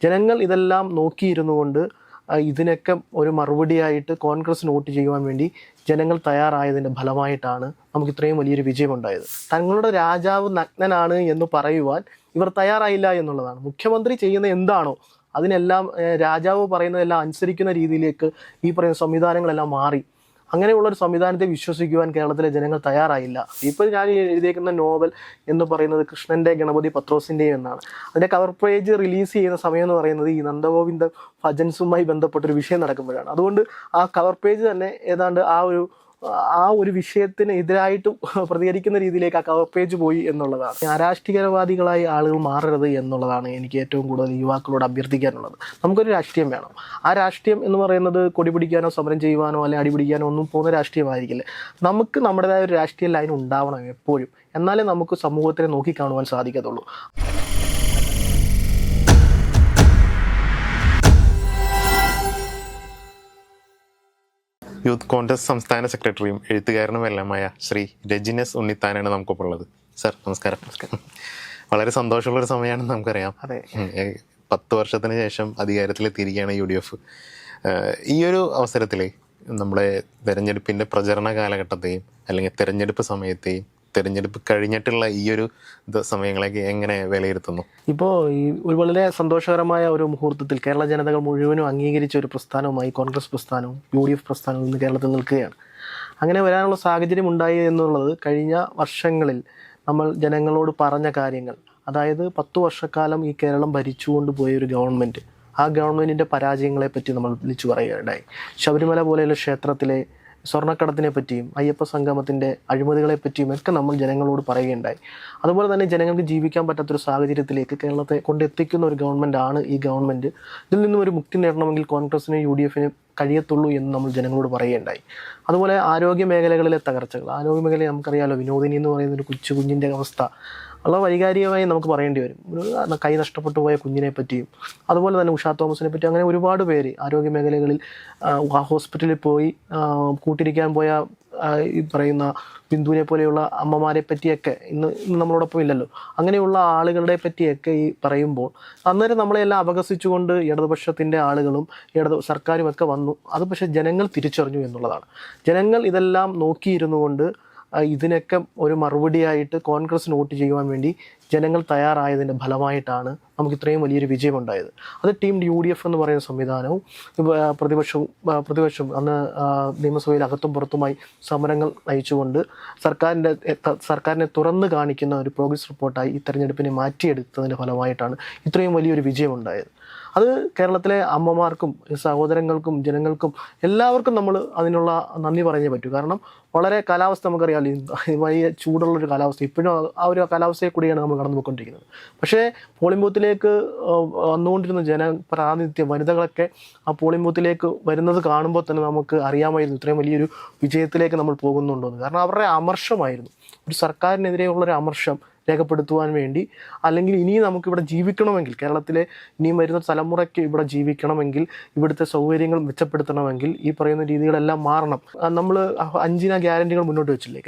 ജനങ്ങൾ ഇതെല്ലാം നോക്കിയിരുന്നു കൊണ്ട് ഇതിനൊക്കെ ഒരു മറുപടിയായിട്ട് കോൺഗ്രസിന് വോട്ട് ചെയ്യുവാൻ വേണ്ടി ജനങ്ങൾ തയ്യാറായതിൻ്റെ ഫലമായിട്ടാണ് നമുക്ക് ഇത്രയും വലിയൊരു വിജയമുണ്ടായത്. തങ്ങളുടെ രാജാവ് നഗ്നനാണ് എന്ന് പറയുവാൻ ഇവർ തയ്യാറായില്ല എന്നുള്ളതാണ്. മുഖ്യമന്ത്രി ചെയ്യുന്ന എന്താണോ അതിനെല്ലാം രാജാവ് പറയുന്നതെല്ലാം അനുസരിക്കുന്ന രീതിയിലേക്ക് ഈ പറയുന്ന സംവിധാനങ്ങളെല്ലാം മാറി. അങ്ങനെയുള്ളൊരു സംവിധാനത്തെ വിശ്വസിക്കുവാൻ കേരളത്തിലെ ജനങ്ങൾ തയ്യാറായില്ല. ഇപ്പോൾ ഞാൻ എഴുതിയേക്കുന്ന നോവൽ എന്ന് പറയുന്നത് കൃഷ്ണൻ്റെ ഗണപതി പത്രോസിൻ്റെയും എന്നാണ്. അതിൻ്റെ കവർ പേജ് റിലീസ് ചെയ്യുന്ന സമയം എന്ന് പറയുന്നത് ഈ നന്ദഗോവിന്ദ ഭജൻസുമായി ബന്ധപ്പെട്ടൊരു വിഷയം നടക്കുമ്പോഴാണ്. അതുകൊണ്ട് ആ കവർ പേജ് തന്നെ ഏതാണ്ട് ആ ഒരു വിഷയത്തിന് എതിരായിട്ട് പ്രതികരിക്കുന്ന രീതിയിലേക്ക് ആ കവർ പേജ് പോയി എന്നുള്ളതാണ്. അരാഷ്ട്രീയവാദികളായി ആളുകൾ മാറരുത് എന്നുള്ളതാണ് എനിക്ക് ഏറ്റവും കൂടുതൽ യുവാക്കളോട് അഭ്യർത്ഥിക്കാനുള്ളത്. നമുക്കൊരു രാഷ്ട്രീയം വേണം. ആ രാഷ്ട്രീയം എന്ന് പറയുന്നത് കൊടി പിടിക്കാനോ സമരം ചെയ്യുവാനോ അല്ലെങ്കിൽ അടിപിടിക്കാനോ ഒന്നും പോകുന്ന രാഷ്ട്രീയമായിരിക്കില്ല. നമുക്ക് നമ്മുടേതായ ഒരു രാഷ്ട്രീയ ലൈൻ ഉണ്ടാവണം എപ്പോഴും. എന്നാലേ നമുക്ക് സമൂഹത്തിനെ നോക്കിക്കാണുവാൻ സാധിക്കത്തുള്ളൂ. യൂത്ത് കോൺഗ്രസ് സംസ്ഥാന സെക്രട്ടറിയും എഴുത്തുകാരനുമെല്ലാമായ ശ്രീ രജിനസ് ഉണ്ണിത്താനാണ് നമുക്കൊപ്പം ഉള്ളത്. സാർ നമസ്കാരം. വളരെ സന്തോഷമുള്ളൊരു സമയമാണെന്ന് നമുക്കറിയാം. 10 വർഷത്തിന് ശേഷം അധികാരത്തിലെത്തിയിരിക്കുകയാണ് UDF. ഈ ഒരു അവസരത്തിൽ നമ്മുടെ തെരഞ്ഞെടുപ്പിൻ്റെ പ്രചരണ കാലഘട്ടത്തെയും അല്ലെങ്കിൽ തെരഞ്ഞെടുപ്പ് സമയത്തെയും തെരഞ്ഞെടുപ്പ് കഴിഞ്ഞിട്ടുള്ള ഈ ഒരു സമയങ്ങളൊക്കെ എങ്ങനെ വിലയിരുത്തുന്നു? ഇപ്പോൾ ഈ ഒരു വളരെ സന്തോഷകരമായ ഒരു മുഹൂർത്തത്തിൽ കേരള ജനതകൾ മുഴുവനും അംഗീകരിച്ച ഒരു പ്രസ്ഥാനവുമായി കോൺഗ്രസ് പ്രസ്ഥാനവും UDF പ്രസ്ഥാനവും ഇന്ന് കേരളത്തിൽ നിൽക്കുകയാണ്. അങ്ങനെ വരാനുള്ള സാഹചര്യം ഉണ്ടായി എന്നുള്ളത് കഴിഞ്ഞ വർഷങ്ങളിൽ നമ്മൾ ജനങ്ങളോട് പറഞ്ഞ കാര്യങ്ങൾ, അതായത് 10 വർഷക്കാലം ഈ കേരളം ഭരിച്ചുകൊണ്ട് പോയ ഒരു ഗവൺമെൻറ്, ആ ഗവൺമെൻറ്റിൻ്റെ പരാജയങ്ങളെപ്പറ്റി നമ്മൾ വിളിച്ചു പറയുകയുണ്ടായി. ശബരിമല പോലെയുള്ള ക്ഷേത്രത്തിലെ സ്വർണ്ണക്കടത്തിനെ പറ്റിയും അയ്യപ്പ സംഗമത്തിൻ്റെ അഴിമതികളെ പറ്റിയും ഒക്കെ നമ്മൾ ജനങ്ങളോട് പറയുകയുണ്ടായി. അതുപോലെ തന്നെ ജനങ്ങൾക്ക് ജീവിക്കാൻ പറ്റാത്തൊരു സാഹചര്യത്തിലേക്ക് കേരളത്തെ കൊണ്ടെത്തിക്കുന്ന ഒരു ഗവൺമെൻറ്റാണ് ഈ ഗവൺമെൻറ്. ഇതിൽ നിന്നും ഒരു മുക്തി നേടണമെങ്കിൽ കോൺഗ്രസിനും UDF കഴിയത്തുള്ളൂ എന്ന് നമ്മൾ ജനങ്ങളോട് പറയുകയുണ്ടായി. അതുപോലെ ആരോഗ്യ മേഖലകളിലെ തകർച്ചകൾ, ആരോഗ്യ മേഖലയിൽ നമുക്കറിയാമല്ലോ, വിനോദിനി എന്ന് പറയുന്ന ഒരു കുഞ്ഞിൻ്റെ അവസ്ഥ വളരെ വൈകാരികമായി നമുക്ക് പറയേണ്ടി വരും. ഒരു കൈ നഷ്ടപ്പെട്ടു പോയ കുഞ്ഞിനെ പറ്റിയും അതുപോലെ തന്നെ ഉഷാ തോമസിനെ പറ്റി, അങ്ങനെ ഒരുപാട് പേര് ആരോഗ്യ മേഖലകളിൽ ഹോസ്പിറ്റലിൽ പോയി കൂട്ടിരിക്കാൻ പോയ ഈ പറയുന്ന ബിന്ദുവിനെ പോലെയുള്ള അമ്മമാരെ പറ്റിയൊക്കെ ഇന്ന് നമ്മളോടൊപ്പം ഇല്ലല്ലോ. അങ്ങനെയുള്ള ആളുകളുടെ പറ്റിയൊക്കെ ഈ പറയുമ്പോൾ അന്നേരം നമ്മളെല്ലാം അപഹസിച്ചുകൊണ്ട് ഇടതുപക്ഷത്തിൻ്റെ ആളുകളും സർക്കാരും ഒക്കെ വന്നു. അത് പക്ഷേ ജനങ്ങൾ തിരിച്ചറിഞ്ഞു എന്നുള്ളതാണ്. ജനങ്ങൾ ഇതെല്ലാം നോക്കിയിരുന്നു കൊണ്ട് ഇതിനൊക്കെ ഒരു മറുപടിയായിട്ട് കോൺഗ്രസിന് വോട്ട് ചെയ്യുവാൻ വേണ്ടി ജനങ്ങൾ തയ്യാറായതിൻ്റെ ഫലമായിട്ടാണ് നമുക്ക് ഇത്രയും വലിയൊരു വിജയമുണ്ടായത്. അത് ടീം UDF എന്ന് പറയുന്ന സംവിധാനവും പ്രതിപക്ഷവും അന്ന് നിയമസഭയിൽ അകത്തും പുറത്തുമായി സമരങ്ങൾ നയിച്ചുകൊണ്ട് സർക്കാരിനെ തുറന്നു കാണിക്കുന്ന ഒരു പ്രോഗ്രസ് റിപ്പോർട്ടായി ഈ തെരഞ്ഞെടുപ്പിനെ മാറ്റിയെടുത്തതിൻ്റെ ഫലമായിട്ടാണ് ഇത്രയും വലിയൊരു വിജയമുണ്ടായത്. അത് കേരളത്തിലെ അമ്മമാർക്കും സഹോദരങ്ങൾക്കും ജനങ്ങൾക്കും എല്ലാവർക്കും നമ്മൾ അതിനുള്ള നന്ദി പറഞ്ഞേ പറ്റൂ. കാരണം വളരെ കാലാവസ്ഥ നമുക്കറിയാമല്ലോ, വലിയ ചൂടുള്ളൊരു കാലാവസ്ഥ, ഇപ്പോഴും ആ ഒരു കാലാവസ്ഥയിൽ കൂടിയാണ് നമ്മൾ കടന്നു പോയിക്കൊണ്ടിരിക്കുന്നത്. പക്ഷേ പോളിംഗ് ബൂത്തിലേക്ക് വന്നുകൊണ്ടിരുന്ന ജനപ്രാതിനിധ്യം വനിതകളൊക്കെ ആ പോളിംഗ് ബൂത്തിലേക്ക് വരുന്നത് കാണുമ്പോൾ തന്നെ നമുക്ക് അറിയാമായിരുന്നു ഇത്രയും വലിയൊരു വിജയത്തിലേക്ക് നമ്മൾ പോകുന്നുണ്ടോ എന്ന്. കാരണം അവരുടെ അമർഷമായിരുന്നു, ഒരു സർക്കാരിനെതിരെയുള്ളൊരു അമർഷം രേഖപ്പെടുത്തുവാൻ വേണ്ടി, അല്ലെങ്കിൽ ഇനിയും നമുക്കിവിടെ ജീവിക്കണമെങ്കിൽ, കേരളത്തിലെ ഇനിയും വരുന്ന തലമുറയ്ക്ക് ഇവിടെ ജീവിക്കണമെങ്കിൽ, ഇവിടുത്തെ സൗകര്യങ്ങൾ മെച്ചപ്പെടുത്തണമെങ്കിൽ ഈ പറയുന്ന രീതികളെല്ലാം മാറണം. നമ്മൾ 5 ഗ്യാരണ്ടികൾ മുന്നോട്ട് വെച്ചില്ലേ,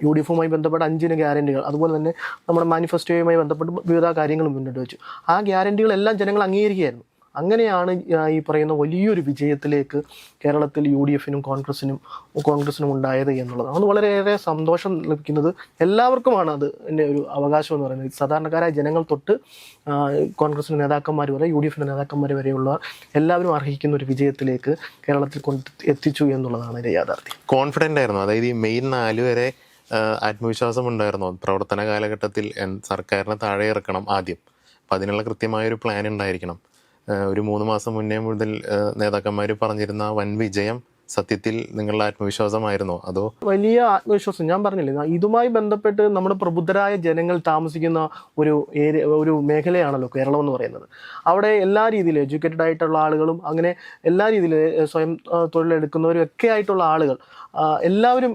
UDF-മായി ബന്ധപ്പെട്ട 5 ഗ്യാരണ്ടികൾ, അതുപോലെ തന്നെ നമ്മുടെ മാനിഫെസ്റ്റോയുമായി ബന്ധപ്പെട്ട് വിവിധ കാര്യങ്ങൾ മുന്നോട്ട് വെച്ചു. ആ ഗ്യാരണ്ടികളെല്ലാം ജനങ്ങൾ അംഗീകരിക്കുകയായിരുന്നു. അങ്ങനെയാണ് ഈ പറയുന്ന വലിയൊരു വിജയത്തിലേക്ക് കേരളത്തിൽ UDF-നും കോൺഗ്രസിനും ഉണ്ടായത് എന്നുള്ളതാണ്. അത് വളരെയേറെ സന്തോഷം ലഭിക്കുന്നത് എല്ലാവർക്കുമാണ്. അത് എൻ്റെ ഒരു അവകാശം എന്ന് പറയുന്നത് സാധാരണക്കാരായ ജനങ്ങൾ തൊട്ട് കോൺഗ്രസിൻ്റെ നേതാക്കന്മാർ വരെ UDF-ൻ്റെ നേതാക്കന്മാർ വരെയുള്ള എല്ലാവരും അർഹിക്കുന്ന ഒരു വിജയത്തിലേക്ക് കേരളത്തിൽ എത്തിച്ചു എന്നുള്ളതാണ് എൻ്റെ യാഥാർത്ഥ്യം. കോൺഫിഡൻ്റ് ആയിരുന്നു, അതായത് ഈ മെയ് 4 വരെ ആത്മവിശ്വാസം ഉണ്ടായിരുന്നു പ്രവർത്തന കാലഘട്ടത്തിൽ സർക്കാരിനെ താഴെ ഇറക്കണം ആദ്യം. അപ്പം അതിനുള്ള കൃത്യമായൊരു പ്ലാൻ ഉണ്ടായിരിക്കണം. ഒരു 3 മാസം മുന്നേ മുതൽ നേതാക്കന്മാർ പറഞ്ഞിരുന്ന വൻ വിജയം സത്യത്തിൽ നിങ്ങളുടെ ആത്മവിശ്വാസമായിരുന്നോ അതോ? വലിയ ആത്മവിശ്വാസം. ഞാൻ പറഞ്ഞില്ലേ, ഇതുമായി ബന്ധപ്പെട്ട് നമ്മുടെ പ്രബുദ്ധരായ ജനങ്ങൾ താമസിക്കുന്ന ഒരു മേഖലയാണല്ലോ കേരളം എന്ന് പറയുന്നത്. അവിടെ എല്ലാ രീതിയിലും എഡ്യൂക്കേറ്റഡ് ആയിട്ടുള്ള ആളുകളും അങ്ങനെ എല്ലാ രീതിയിലും സ്വയം തൊഴിലെടുക്കുന്നവരും ഒക്കെ ആയിട്ടുള്ള ആളുകൾ എല്ലാവരും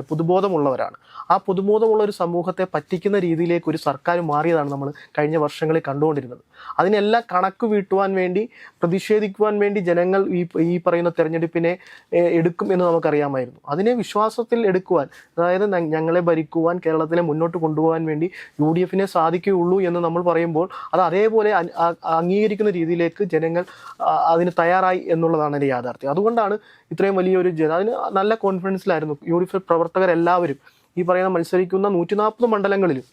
പുതുബോധമുള്ളവരാണ്. ആ പുതുബോധമുള്ള ഒരു സമൂഹത്തെ പറ്റിക്കുന്ന രീതിയിലേക്ക് ഒരു സർക്കാർ മാറിയതാണ് നമ്മൾ കഴിഞ്ഞ വർഷങ്ങളിൽ കണ്ടുകൊണ്ടിരുന്നത്. അതിനെല്ലാം കണക്ക് വീട്ടുവാൻ വേണ്ടി, പ്രതിഷേധിക്കുവാൻ വേണ്ടി ജനങ്ങൾ ഈ പറയുന്ന തെരഞ്ഞെടുപ്പിനെ എടുക്കും എന്ന് നമുക്കറിയാമായിരുന്നു. അതിനെ വിശ്വാസത്തിൽ എടുക്കുവാൻ, അതായത് ഞങ്ങളെ ഭരിക്കുവാൻ, കേരളത്തിനെ മുന്നോട്ട് കൊണ്ടുപോകാൻ വേണ്ടി UDF സാധിക്കുകയുള്ളൂ എന്ന് നമ്മൾ പറയുമ്പോൾ അത് അതേപോലെ അംഗീകരിക്കുന്ന രീതിയിലേക്ക് ജനങ്ങൾ അതിന് തയ്യാറായി എന്നുള്ളതാണ് എൻ്റെ യാഥാർത്ഥ്യം. അതുകൊണ്ടാണ് ഇത്രയും വലിയൊരു അതിന് നല്ല കോൺഫിഡൻസിലായിരുന്നു UDF പ്രവർത്തകരെല്ലാവരും. ഈ പറയുന്ന മത്സരിക്കുന്ന 140 മണ്ഡലങ്ങളിലും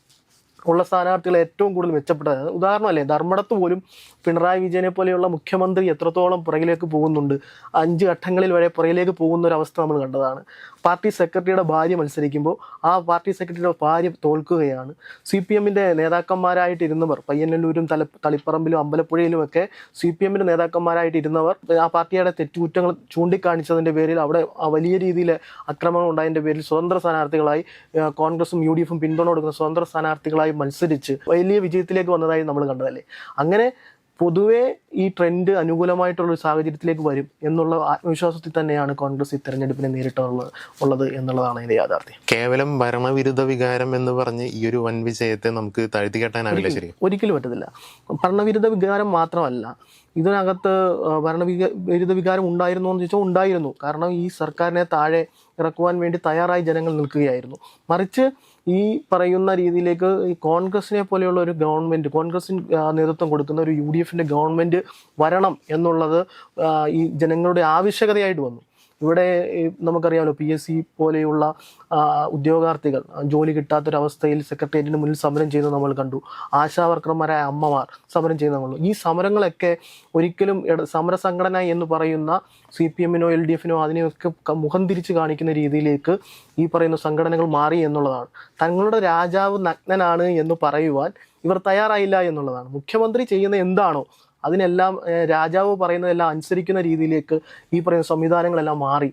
ഉള്ള സ്ഥാനാർത്ഥികളെ ഏറ്റവും കൂടുതൽ മെച്ചപ്പെട്ടത്. ഉദാഹരണമല്ലേ, ധർമ്മടത്ത് പോലും പിണറായി വിജയനെ പോലെയുള്ള മുഖ്യമന്ത്രി എത്രത്തോളം പുറകിലേക്ക് പോകുന്നുണ്ട്, 5 ഘട്ടങ്ങളിൽ വരെ പുറകിലേക്ക് പോകുന്ന ഒരു അവസ്ഥ നമ്മൾ കണ്ടതാണ്. പാർട്ടി സെക്രട്ടറിയുടെ ഭാര്യ മത്സരിക്കുമ്പോൾ ആ പാർട്ടി സെക്രട്ടറിയുടെ ഭാര്യ തോൽക്കുകയാണ്. CPM-ൻ്റെ നേതാക്കന്മാരായിട്ടിരുന്നവർ പയ്യന്നല്ലൂരും തളിപ്പറമ്പിലും അമ്പലപ്പുഴയിലും ഒക്കെ CPM-ൻ്റെ നേതാക്കന്മാരായിട്ടിരുന്നവർ ആ പാർട്ടിയുടെ തെറ്റുകുറ്റങ്ങൾ ചൂണ്ടിക്കാണിച്ചതിൻ്റെ പേരിൽ അവിടെ വലിയ രീതിയിൽ ആക്രമണം ഉണ്ടായതിൻ്റെ പേരിൽ സ്വതന്ത്ര സ്ഥാനാർത്ഥികളായി കോൺഗ്രസും UDF-ഉം പിന്തുണ കൊടുക്കുന്ന സ്വതന്ത്ര സ്ഥാനാർത്ഥികളായി മത്സരിച്ച് വലിയ വിജയത്തിലേക്ക് വന്നതായി നമ്മൾ കണ്ടതല്ലേ. അങ്ങനെ പൊതുവെ ഈ ട്രെൻഡ് അനുകൂലമായിട്ടുള്ളൊരു സാഹചര്യത്തിലേക്ക് വരും എന്നുള്ള ആത്മവിശ്വാസത്തിൽ തന്നെയാണ് കോൺഗ്രസ് ഈ തെരഞ്ഞെടുപ്പിനെ നേരിട്ടുള്ളത് എന്നുള്ളതാണ് അതിൻ്റെ യാഥാർത്ഥ്യം. കേവലം ഭരണവിരുദ്ധ വികാരം എന്ന് പറഞ്ഞ് ഈ ഒരു വൻ വിജയത്തെ നമുക്ക് താഴ്ത്തിക്കെട്ടാനാവില്ല. ശരി, ഒരിക്കലും പറ്റത്തില്ല. ഭരണവിരുദ്ധ വികാരം മാത്രമല്ല, ഇതിനകത്ത് ഭരണവിരുദ്ധ വികാരം ഉണ്ടായിരുന്നോ എന്ന് ചോദിച്ചാൽ ഉണ്ടായിരുന്നു. കാരണം ഈ സർക്കാരിനെ താഴെ ഇറക്കുവാൻ വേണ്ടി തയ്യാറായി ജനങ്ങൾ നിൽക്കുകയായിരുന്നു. മറിച്ച് ഈ പറയുന്ന രീതിയിലേക്ക് ഈ കോൺഗ്രസിനെ പോലെയുള്ള ഒരു ഗവൺമെൻറ്, കോൺഗ്രസിന് നേതൃത്വം കൊടുക്കുന്ന ഒരു UDF-ൻ്റെ ഗവൺമെൻറ് വരണം എന്നുള്ളത് ഈ ജനങ്ങളുടെ ആവശ്യകതയായിട്ട് വന്നു. ഇവിടെ നമുക്കറിയാമല്ലോ, PSC പോലെയുള്ള ഉദ്യോഗാർത്ഥികൾ ജോലി കിട്ടാത്തൊരവസ്ഥയിൽ സെക്രട്ടേറിയറ്റിന് മുന്നിൽ സമരം ചെയ്യുന്നത് നമ്മൾ കണ്ടു. ആശാവർക്കർമാരായ അമ്മമാർ സമരം ചെയ്യുന്നത് നമ്മൾ കണ്ടു. ഈ സമരങ്ങളൊക്കെ ഒരിക്കലും സമരസംഘടന എന്ന് പറയുന്ന CPM-നോ LDF-നോ അതിനെയൊക്കെ മുഖം തിരിച്ച് കാണിക്കുന്ന രീതിയിലേക്ക് ഈ പറയുന്ന സംഘടനകൾ മാറി എന്നുള്ളതാണ്. തങ്ങളുടെ രാജാവ് നഗ്നനാണ് എന്ന് പറയുവാൻ ഇവർ തയ്യാറായില്ല എന്നുള്ളതാണ്. മുഖ്യമന്ത്രി ചെയ്യുന്ന എന്താണോ അതിനെല്ലാം രാജാവ് പറയുന്നതെല്ലാം അനുസരിക്കുന്ന രീതിയിലേക്ക് ഈ പറയുന്ന സംവിധാനങ്ങളെല്ലാം മാറി.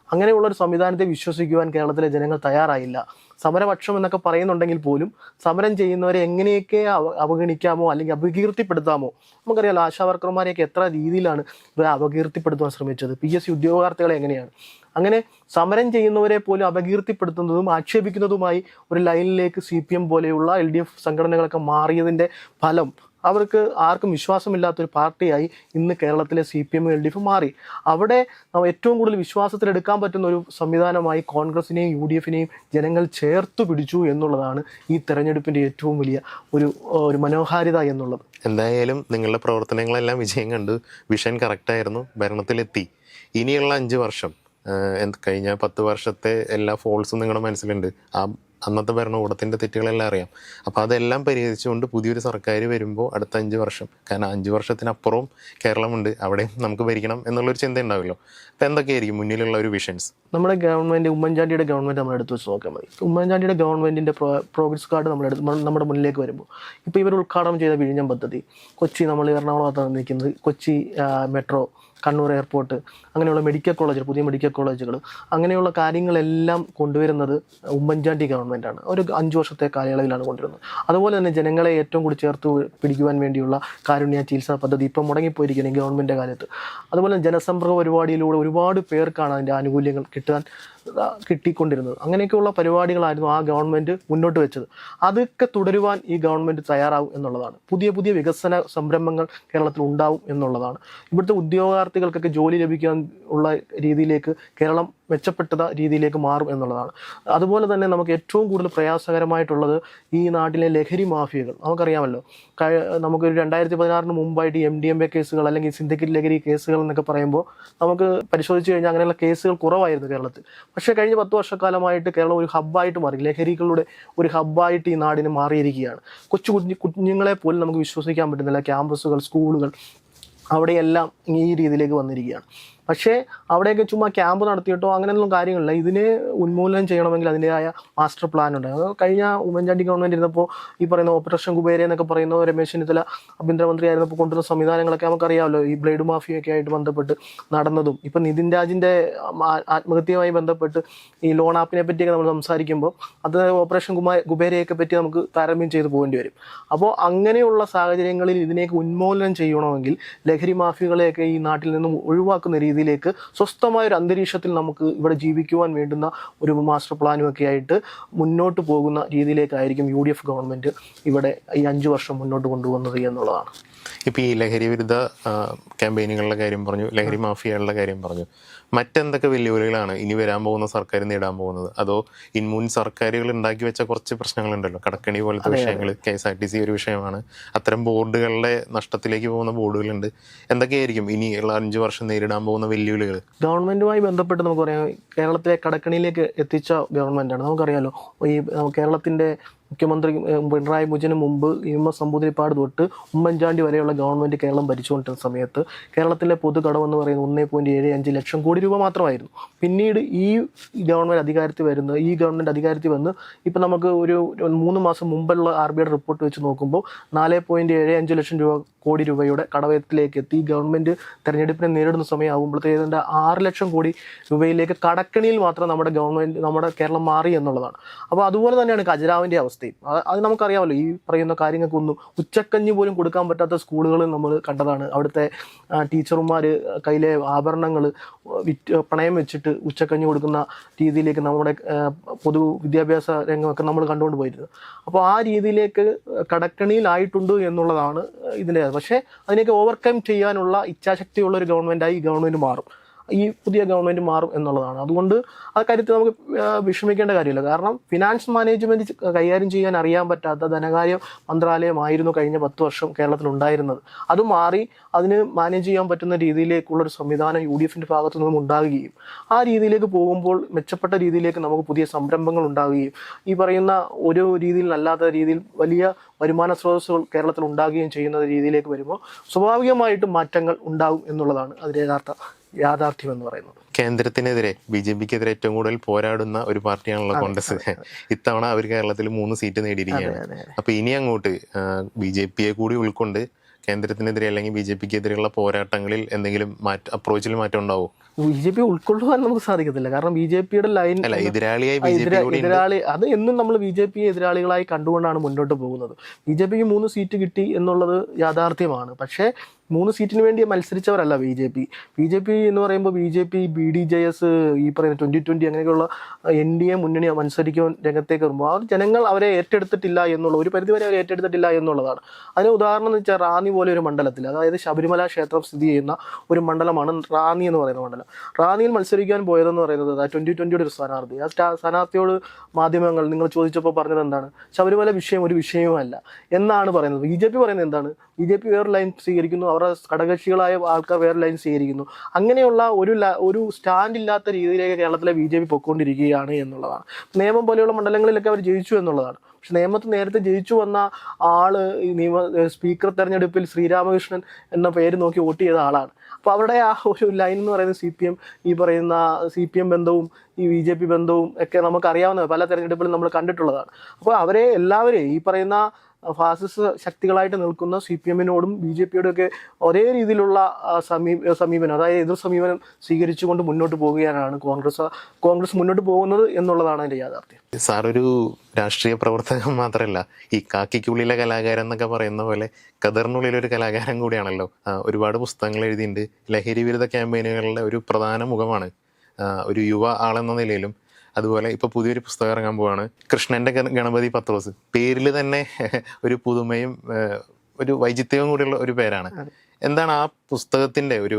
അങ്ങനെയുള്ളൊരു സംവിധാനത്തെ വിശ്വസിക്കുവാൻ കേരളത്തിലെ ജനങ്ങൾ തയ്യാറായില്ല. സമരപക്ഷം എന്നൊക്കെ പറയുന്നുണ്ടെങ്കിൽ പോലും സമരം ചെയ്യുന്നവരെ എങ്ങനെയൊക്കെ അവഗണിക്കാമോ അല്ലെങ്കിൽ അപകീർത്തിപ്പെടുത്താമോ. നമുക്കറിയാമല്ലോ, ആശാവർക്കർമാരെയൊക്കെ എത്ര രീതിയിലാണ് ഇവരെ അപകീർത്തിപ്പെടുത്താൻ ശ്രമിച്ചത്. PSC ഉദ്യോഗാർത്ഥികളെ എങ്ങനെയാണ്. അങ്ങനെ സമരം ചെയ്യുന്നവരെ പോലും അപകീർത്തിപ്പെടുത്തുന്നതും ആക്ഷേപിക്കുന്നതുമായി ഒരു ലൈനിലേക്ക് CPM പോലെയുള്ള LDF സംഘടനകളൊക്കെ മാറിയതിൻ്റെ ഫലം അവർക്ക് ആർക്കും വിശ്വാസമില്ലാത്തൊരു പാർട്ടിയായി ഇന്ന് കേരളത്തിലെ CPM LDF മാറി. അവിടെ ഏറ്റവും കൂടുതൽ വിശ്വാസത്തിലെടുക്കാൻ പറ്റുന്ന ഒരു സംവിധാനമായി കോൺഗ്രസിനെയും UDF-നെയും ജനങ്ങൾ ചേർത്ത് പിടിച്ചു എന്നുള്ളതാണ് ഈ തെരഞ്ഞെടുപ്പിൻ്റെ ഏറ്റവും വലിയ ഒരു മനോഹാരിത എന്നുള്ളത്. എന്തായാലും നിങ്ങളുടെ പ്രവർത്തനങ്ങളെല്ലാം വിജയം കണ്ടു, വിഷൻ കറക്റ്റായിരുന്നു, ഭരണത്തിലെത്തി. ഇനിയുള്ള 5 വർഷം, കഴിഞ്ഞ 10 വർഷത്തെ എല്ലാ ഫോൾസും നിങ്ങളുടെ മനസ്സിലുണ്ട്. അന്നത്തെ ഭരണകൂടത്തിൻ്റെ തെറ്റുകളെല്ലാം അറിയാം. അപ്പോൾ അതെല്ലാം പരിഹരിച്ചുകൊണ്ട് പുതിയൊരു സർക്കാർ വരുമ്പോൾ അടുത്ത 5 വർഷം, കാരണം 5 വർഷത്തിനപ്പുറവും കേരളമുണ്ട്, അവിടെയും നമുക്ക് ഭരിക്കണം എന്നുള്ളൊരു ചിന്ത ഉണ്ടാവുമല്ലോ. അപ്പോൾ എന്തൊക്കെയായിരിക്കും മുന്നിലുള്ള ഒരു വിഷൻസ്? നമ്മുടെ ഗവൺമെൻറ്, ഉമ്മൻചാണ്ടിയുടെ ഗവൺമെൻറ് നമ്മൾ എടുത്ത് വെച്ച് നോക്കാൻ മതി. ഉമ്മൻചാണ്ടിയുടെ ഗവൺമെൻറ്റിൻ്റെ പ്രോഗ്രസ് കാർഡ് നമ്മുടെ മുന്നിലേക്ക് വരുമ്പോൾ ഇപ്പോൾ ഇവർ ഉദ്ഘാടനം ചെയ്ത വിഴിഞ്ഞം പദ്ധതി, കൊച്ചി, നമ്മൾ എറണാകുളത്താണ് നിൽക്കുന്നത്, കൊച്ചി മെട്രോ, കണ്ണൂർ എയർപോർട്ട്, അങ്ങനെയുള്ള മെഡിക്കൽ കോളേജുകൾ, പുതിയ മെഡിക്കൽ കോളേജുകൾ, അങ്ങനെയുള്ള കാര്യങ്ങളെല്ലാം കൊണ്ടുവരുന്നത് ഉമ്മൻചാണ്ടി ഗവൺമെൻറ്റാണ്. ഒരു 5 വർഷത്തെ കാലയളവിലാണ് കൊണ്ടുവരുന്നത്. അതുപോലെ തന്നെ ജനങ്ങളെ ഏറ്റവും കൂടി ചേർത്ത് പിടിക്കുവാൻ വേണ്ടിയുള്ള കാരുണ്യ ചികിത്സാ പദ്ധതി ഇപ്പം മുടങ്ങിപ്പോയിരിക്കുന്നത് ഗവൺമെൻറ്റിൻ്റെ കാലത്ത്. അതുപോലെ ജനസമ്പർക്ക പരിപാടിയിലൂടെ ഒരുപാട് പേർക്കാണ് അതിൻ്റെ ആനുകൂല്യങ്ങൾ കിട്ടിക്കൊണ്ടിരുന്നത്. അങ്ങനെയൊക്കെയുള്ള പരിപാടികളായിരുന്നു ആ ഗവൺമെൻറ് മുന്നോട്ട് വെച്ചത്. അതൊക്കെ തുടരുവാൻ ഈ ഗവൺമെൻറ് തയ്യാറാവും എന്നുള്ളതാണ്. പുതിയ പുതിയ വികസന സംരംഭങ്ങൾ കേരളത്തിൽ ഉണ്ടാവും എന്നുള്ളതാണ്. ഇവിടുത്തെ ഉദ്യോഗാർത്ഥികൾക്കൊക്കെ ജോലി ലഭിക്കാൻ ഉള്ള രീതിയിലേക്ക് കേരളം മെച്ചപ്പെട്ട രീതിയിലേക്ക് മാറും എന്നുള്ളതാണ്. അതുപോലെ തന്നെ നമുക്ക് ഏറ്റവും കൂടുതൽ പ്രയാസകരമായിട്ടുള്ളത് ഈ നാട്ടിലെ ലഹരി മാഫിയകൾ. നമുക്കറിയാമല്ലോ, നമുക്കൊരു 2016 മുമ്പായിട്ട് MDMA കേസുകൾ അല്ലെങ്കിൽ സിന്തറ്റിക് ലഹരി കേസുകൾ എന്നൊക്കെ പറയുമ്പോൾ നമുക്ക് പരിശോധിച്ച് കഴിഞ്ഞാൽ അങ്ങനെയുള്ള കേസുകൾ കുറവായിരുന്നു കേരളത്തിൽ. പക്ഷേ കഴിഞ്ഞ 10 വർഷക്കാലമായിട്ട് കേരളം ഒരു ഹബ്ബായിട്ട് മാറി, ലഹരികളുടെ ഒരു ഹബ്ബായിട്ട് ഈ നാടിന് മാറിയിരിക്കുകയാണ്. കുഞ്ഞുങ്ങളെ പോലും നമുക്ക് വിശ്വസിക്കാൻ പറ്റുന്നില്ല. ക്യാമ്പസുകൾ, സ്കൂളുകൾ, അവിടെയെല്ലാം ഈ രീതിയിലേക്ക് വന്നിരിക്കുകയാണ്. പക്ഷേ അവിടെയൊക്കെ ചുമ്മാ ക്യാമ്പ് നടത്തിയിട്ടോ അങ്ങനെയൊന്നും കാര്യങ്ങളില്ല. ഇതിനെ ഉന്മൂലനം ചെയ്യണമെങ്കിൽ അതിൻ്റെതായ മാസ്റ്റർ പ്ലാൻ ഉണ്ട്. അത് കഴിഞ്ഞ ഉമ്മൻചാണ്ടി ഗവൺമെൻറ് ഇരുന്നപ്പോൾ ഈ പറയുന്ന ഓപ്പറേഷൻ കുബേര എന്നൊക്കെ പറയുന്ന രമേശ് ചെന്നിത്തല ആഭ്യന്തരമന്ത്രി ആയിരുന്നപ്പോൾ കൊണ്ടുവരുന്ന സംവിധാനങ്ങളൊക്കെ നമുക്കറിയാമല്ലോ. ഈ ബ്ലേഡ് മാഫിയൊക്കെ ആയിട്ട് ബന്ധപ്പെട്ട് നടന്നതും, ഇപ്പം നിതിൻ രാജിൻ്റെ ആത്മഹത്യയുമായി ബന്ധപ്പെട്ട് ഈ ലോൺ ആപ്പിനെ പറ്റിയൊക്കെ നമ്മൾ സംസാരിക്കുമ്പോൾ അത് ഓപ്പറേഷൻ കുബേരയൊക്കെ പറ്റി നമുക്ക് താരതമ്യം ചെയ്ത് പോകേണ്ടി വരും. അപ്പോൾ അങ്ങനെയുള്ള സാഹചര്യങ്ങളിൽ ഇതിനെയൊക്കെ ഉന്മൂലനം ചെയ്യണമെങ്കിൽ ലഹരി മാഫിയകളെയൊക്കെ ഈ നാട്ടിൽ നിന്നും ഒഴിവാക്കുന്ന രീതിയിൽ രീതിയിലേക്ക് സ്വസ്ഥമായ ഒരു അന്തരീക്ഷത്തിൽ നമുക്ക് ഇവിടെ ജീവിക്കുവാൻ വേണ്ടുന്ന ഒരു മാസ്റ്റർ പ്ലാനും ഒക്കെ ആയിട്ട് മുന്നോട്ട് പോകുന്ന രീതിയിലേക്കായിരിക്കും UDF ഗവൺമെൻറ് ഇവിടെ ഈ 5 വർഷം മുന്നോട്ട് കൊണ്ടുപോകുന്നത് എന്നുള്ളതാണ്. ഇപ്പോൾ ഈ ലഹരി വിരുദ്ധ ക്യാമ്പയിനുകളുടെ കാര്യം പറഞ്ഞു, ലഹരി മാഫിയകളുടെ കാര്യം പറഞ്ഞു. മറ്റെന്തൊക്കെ വെല്ലുവിളികളാണ് ഇനി വരാൻ പോകുന്ന സർക്കാർ നേടാൻ പോകുന്നത്? അതോ മുൻ സർക്കാരുകൾ ഉണ്ടാക്കി വെച്ച കുറച്ച് പ്രശ്നങ്ങളുണ്ടല്ലോ, കടക്കണി പോലത്തെ വിഷയങ്ങൾ, KSRTC ഒരു വിഷയമാണ്, അത്തരം ബോർഡുകളുടെ നഷ്ടത്തിലേക്ക് പോകുന്ന ബോർഡുകളുണ്ട്. എന്തൊക്കെയായിരിക്കും ഇനിയുള്ള 5 വർഷം നേരിടാൻ പോകുന്ന വെല്ലുവിളികൾ? ഗവൺമെൻറ്റുമായി ബന്ധപ്പെട്ട് നമുക്ക് പറയാം, കേരളത്തിലെ കടക്കണിയിലേക്ക് എത്തിച്ച ഗവൺമെൻറ്റാണ്. നമുക്കറിയാമല്ലോ, ഈ കേരളത്തിൻ്റെ മുഖ്യമന്ത്രി പിണറായി വിജയന് മുമ്പ് നമ്പൂതിരിപ്പാട് തൊട്ട് ഉമ്മൻചാണ്ടി വരെയുള്ള ഗവൺമെൻറ് കേരളം ഭരിച്ചുകൊണ്ടിരുന്ന സമയത്ത് കേരളത്തിലെ പൊതുകടമെന്ന് പറയുന്നത് 1.75 ലക്ഷം കോടി രൂപ മാത്രമായിരുന്നു. പിന്നീട് ഈ ഗവൺമെൻറ് അധികാരത്തിൽ വന്ന് ഇപ്പം നമുക്ക് ഒരു 3 മാസം മുമ്പുള്ള RBIയുടെ റിപ്പോർട്ട് വെച്ച് നോക്കുമ്പോൾ 4.75 ലക്ഷം കോടി രൂപയുടെ കടവയത്തിലേക്ക് എത്തി. ഗവൺമെൻറ് തെരഞ്ഞെടുപ്പിനെ നേരിടുന്ന സമയമാകുമ്പോഴത്തേക്ക് 6 ലക്ഷം കോടി രൂപയിലേക്ക് കടക്കണിയിൽ മാത്രം നമ്മുടെ കേരളം മാറി എന്നുള്ളതാണ്. അപ്പോൾ അതുപോലെ തന്നെയാണ് ഖജരാവിൻ്റെ അവസ്ഥയും. അത് നമുക്കറിയാമല്ലോ, ഈ പറയുന്ന കാര്യങ്ങൾക്കൊന്നും ഉച്ചക്കഞ്ഞി പോലും കൊടുക്കാൻ പറ്റാത്ത സ്കൂളുകൾ നമ്മൾ കണ്ടതാണ്. അവിടുത്തെ ടീച്ചർമാർ കയ്യിലെ ആഭരണങ്ങൾ പണയം വെച്ചിട്ട് ഉച്ചക്കഞ്ഞി കൊടുക്കുന്ന രീതിയിലേക്ക് നമ്മുടെ പൊതു വിദ്യാഭ്യാസ രംഗമൊക്കെ നമ്മൾ കണ്ടുകൊണ്ട് പോയിരുന്നത്. അപ്പോൾ ആ രീതിയിലേക്ക് കടക്കണിയിലായിട്ടുണ്ട് എന്നുള്ളതാണ് ഇതിൻ്റെ. പക്ഷേ അതിനെയൊക്കെ ഓവർകം ചെയ്യാനുള്ള ഇച്ഛാശക്തിയുള്ള ഒരു ഗവൺമെൻറ്റായി ഈ ഗവൺമെൻറ് മാറും, ഈ പുതിയ ഗവൺമെൻറ് മാറും എന്നുള്ളതാണ്. അതുകൊണ്ട് ആ കാര്യത്തിൽ നമുക്ക് വിഷമിക്കേണ്ട കാര്യമില്ല. കാരണം ഫിനാൻസ് മാനേജ്മെൻറ്റ് കൈകാര്യം ചെയ്യാൻ അറിയാൻ പറ്റാത്ത ധനകാര്യ മന്ത്രാലയമായിരുന്നു കഴിഞ്ഞ 10 വർഷം കേരളത്തിൽ ഉണ്ടായിരുന്നത്. അത് മാറി അതിന് മാനേജ് ചെയ്യാൻ പറ്റുന്ന രീതിയിലേക്കുള്ളൊരു സംവിധാനം UDFൻ്റെ ഭാഗത്തു നിന്നും ഉണ്ടാകുകയും ആ രീതിയിലേക്ക് പോകുമ്പോൾ മെച്ചപ്പെട്ട രീതിയിലേക്ക് നമുക്ക് പുതിയ സംരംഭങ്ങൾ ഉണ്ടാകുകയും ഈ പറയുന്ന ഒരു രീതിയിൽ അല്ലാത്ത രീതിയിൽ വലിയ വരുമാന സ്രോതസ്സുകൾ കേരളത്തിൽ ഉണ്ടാകുകയും ചെയ്യുന്ന രീതിയിലേക്ക് വരുമ്പോൾ സ്വാഭാവികമായിട്ടും മാറ്റങ്ങൾ ഉണ്ടാകും എന്നുള്ളതാണ് അതിൻ്റെ യാഥാർത്ഥ്യം എന്ന് പറയുന്നത്. കേന്ദ്രത്തിനെതിരെ BJPക്കെതിരെ ഏറ്റവും കൂടുതൽ പോരാടുന്ന ഒരു പാർട്ടിയാണല്ലോ കോൺഗ്രസ്. ഇത്തവണ അവർ കേരളത്തിൽ 3 സീറ്റ് നേടിയിരിക്കുകയാണ്. അപ്പൊ ഇനി അങ്ങോട്ട് BJPയെ കൂടി ഉൾക്കൊണ്ട് കേന്ദ്രത്തിനെതിരെ അല്ലെങ്കിൽ BJPക്കെതിരെയുള്ള പോരാട്ടങ്ങളിൽ എന്തെങ്കിലും അപ്രോച്ചിൽ മാറ്റം ഉണ്ടാവോ? BJP ഉൾക്കൊള്ളുവാൻ നമുക്ക് സാധിക്കത്തില്ല. കാരണം BJPയുടെ ലൈൻ എതിരാളി അത് എന്നും നമ്മൾ BJP എതിരാളികളായി കണ്ടുകൊണ്ടാണ് മുന്നോട്ട് പോകുന്നത്. BJPക്ക് 3 സീറ്റ് കിട്ടി എന്നുള്ളത് യാഥാർത്ഥ്യമാണ്. പക്ഷേ 3 സീറ്റിന് വേണ്ടി മത്സരിച്ചവരല്ല BJP എന്ന് പറയുമ്പോൾ BJP, BDJS, ഈ പറയുന്ന 2020 അങ്ങനെയൊക്കെയുള്ള NDA മുന്നണി മത്സരിക്കാൻ രംഗത്തേക്ക് വരുമ്പോൾ ജനങ്ങൾ അവരെ ഏറ്റെടുത്തിട്ടില്ല എന്നുള്ള ഒരു പരിധിവരെ അവരെ ഏറ്റെടുത്തിട്ടില്ല എന്നുള്ളതാണ്. അതിന് ഉദാഹരണം എന്ന് വെച്ചാൽ റാന്നി പോലെ ഒരു മണ്ഡലത്തിൽ, അതായത് ശബരിമല ക്ഷേത്രം സ്ഥിതി ചെയ്യുന്ന ഒരു മണ്ഡലമാണ് റാന്നി എന്ന് പറയുന്ന മണ്ഡലം. റാന്നിയിൽ മത്സരിക്കാൻ പോയതെന്ന് പറയുന്നത് 2020യുടെ ഒരു സ്ഥാനാർത്ഥി. ആ സ്ഥാനാർത്ഥിയോട് മാധ്യമങ്ങൾ നിങ്ങൾ ചോദിച്ചപ്പോൾ പറഞ്ഞത് എന്താണ്? ശബരിമല വിഷയം ഒരു വിഷയവുമല്ല എന്നാണ് പറയുന്നത്. BJP പറയുന്നത് എന്താണ്? BJP വേറെ ലൈൻ സ്വീകരിക്കുന്നു, അവരുടെ ഘടകകക്ഷികളായ ആൾക്കാർ വേറെ ലൈൻ സ്വീകരിക്കുന്നു. അങ്ങനെയുള്ള ഒരു സ്റ്റാൻഡ് ഇല്ലാത്ത രീതിയിലേക്ക് കേരളത്തിലെ BJP പൊയ്ക്കൊണ്ടിരിക്കുകയാണ് എന്നുള്ളതാണ്. നേമം പോലെയുള്ള മണ്ഡലങ്ങളിലൊക്കെ അവർ ജയിച്ചു എന്നുള്ളതാണ്. പക്ഷെ നേമത്ത് നേരത്തെ ജയിച്ചു വന്ന ആള് സ്പീക്കർ തെരഞ്ഞെടുപ്പിൽ ശ്രീരാമകൃഷ്ണൻ എന്ന പേര് നോക്കി വോട്ട് ചെയ്ത ആളാണ്. അപ്പോൾ അവരുടെ ആ ഒരു ലൈൻ എന്ന് പറയുന്നത് CPM, ഈ പറയുന്ന CPM ബന്ധവും ഈ BJP ബന്ധവും ഒക്കെ നമുക്കറിയാവുന്ന പല തെരഞ്ഞെടുപ്പിലും നമ്മൾ കണ്ടിട്ടുള്ളതാണ്. അപ്പോൾ അവരെ എല്ലാവരെയും ഈ പറയുന്ന ഫാസിസ്റ്റ് ശക്തികളായിട്ട് നിൽക്കുന്ന CPMനോടും BJPയോടും ഒക്കെ ഒരേ രീതിയിലുള്ള സമീപനം, അതായത് എതിർ സമീപനം സ്വീകരിച്ചുകൊണ്ട് മുന്നോട്ട് പോകുകയാണ് കോൺഗ്രസ് മുന്നോട്ട് പോകുന്നത് എന്നുള്ളതാണ് അതിൻ്റെ യാഥാർത്ഥ്യം. സാർ ഒരു രാഷ്ട്രീയ പ്രവർത്തകൻ മാത്രമല്ല, ഈ കാക്കിക്കുള്ളിലെ കലാകാരൻ എന്നൊക്കെ പറയുന്ന പോലെ ഖദറിനുള്ളിലൊരു കലാകാരൻ കൂടിയാണല്ലോ. ഒരുപാട് പുസ്തകങ്ങൾ എഴുതിയിട്ടുണ്ട്. ലഹരി വിരുദ്ധ ക്യാമ്പയിനുകളുടെ ഒരു പ്രധാന മുഖമാണ് ഒരു യുവ ആളെന്ന നിലയിലും. അതുപോലെ ഇപ്പോൾ പുതിയൊരു പുസ്തകം ഇറങ്ങാൻ പോവാണ്, കൃഷ്ണൻ്റെ ഗണപതി പത്രോസ്. പേരിൽ തന്നെ ഒരു പുതുമയും ഒരു വൈചിത്ര്യവും കൂടിയുള്ള ഒരു പേരാണ്. എന്താണ് ആ പുസ്തകത്തിൻ്റെ ഒരു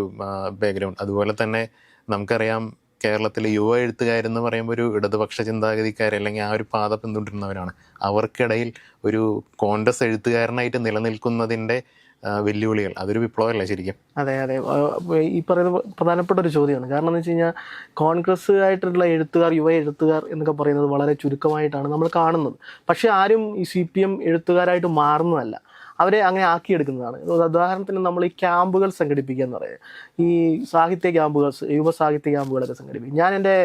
ബാക്ക്ഗ്രൗണ്ട്? അതുപോലെ തന്നെ നമുക്കറിയാം കേരളത്തിലെ യുവ എഴുത്തുകാരെന്ന് പറയുമ്പോൾ ഒരു ഇടതുപക്ഷ ചിന്താഗതിക്കാർ അല്ലെങ്കിൽ ആ ഒരു പാത പിന്തുടരുന്നവരാണ്. അവർക്കിടയിൽ ഒരു കോൺഗ്രസ് എഴുത്തുകാരനായിട്ട് നിലനിൽക്കുന്നതിൻ്റെ വെല്ലുവിളികൾ, അതൊരു വിപ്ലവമല്ല ശരിക്കും? അതെ, ഈ പറയുന്നത് പ്രധാനപ്പെട്ട ഒരു ചോദ്യമാണ്. കാരണം എന്ന് വെച്ച് കഴിഞ്ഞാൽ കോൺഗ്രസ് ആയിട്ടുള്ള യുവ എഴുത്തുകാർ എന്നൊക്കെ പറയുന്നത് വളരെ ചുരുക്കമായിട്ടാണ് നമ്മൾ കാണുന്നത്. പക്ഷേ ആരും ഈ CPM എഴുത്തുകാരായിട്ട് മാറുന്നതല്ല, അവരെ അങ്ങനെ ആക്കിയെടുക്കുന്നതാണ്. ഉദാഹരണത്തിന് നമ്മൾ ഈ ക്യാമ്പുകൾ സംഘടിപ്പിക്കുക എന്ന് പറയുന്നത്, ഈ സാഹിത്യ ക്യാമ്പുകൾ, യുവ സാഹിത്യ ക്യാമ്പുകളൊക്കെ സംഘടിപ്പിക്കും. എൻ്റെ